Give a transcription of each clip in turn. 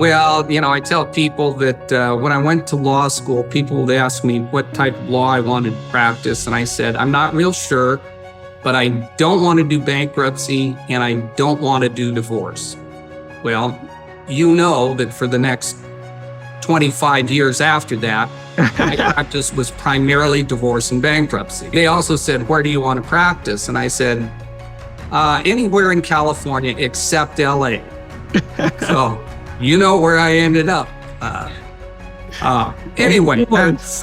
Well, I tell people that when I went to law school, people would ask me what type of law I wanted to practice. And I said, I'm not real sure, but I don't want to do bankruptcy and I don't want to do divorce. Well, you know that for the next 25 years after that, my practice was primarily divorce and bankruptcy. They also said, where do you want to practice? And I said, anywhere in California except LA. So, you know where I ended up. Anyway, that's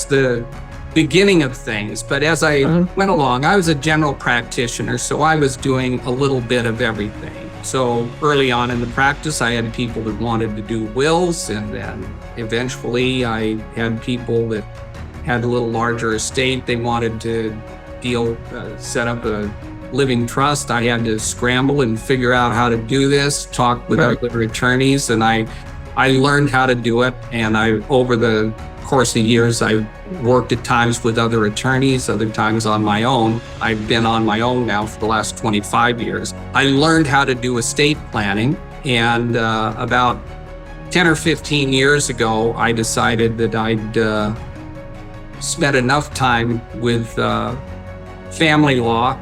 the beginning of things. But as I went along, I was a general practitioner, so I was doing a little bit of everything. So early on in the practice, I had people that wanted to do wills, and then eventually I had people that had a little larger estate. They wanted to set up a living trust. I had to scramble and figure out how to do this, talk with other attorneys, and I learned how to do it. And over the course of years, I worked at times with other attorneys, other times on my own. I've been on my own now for the last 25 years. I learned how to do estate planning, and about 10 or 15 years ago, I decided that I'd spent enough time with family law,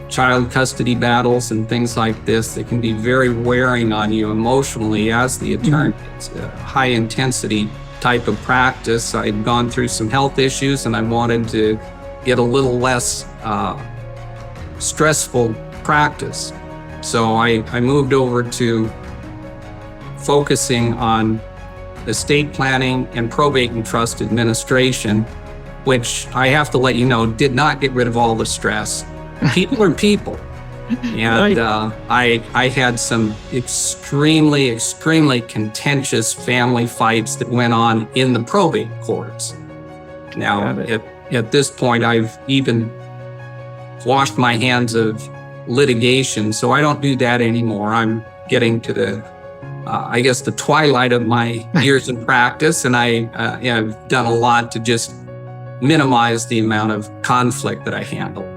child custody battles, and things like this that can be very wearing on you emotionally as the attorney. It's a high intensity type of practice. I'd gone through some health issues and I wanted to get a little less stressful practice. So I moved over to focusing on estate planning and probate and trust administration, which I have to let you know did not get rid of all the stress. People are people. And I had some extremely contentious family fights that went on in the probate courts. Now, at this point, I've even washed my hands of litigation, so I don't do that anymore. I'm getting to the twilight of my years in practice, and I've done a lot to just minimize the amount of conflict that I handle.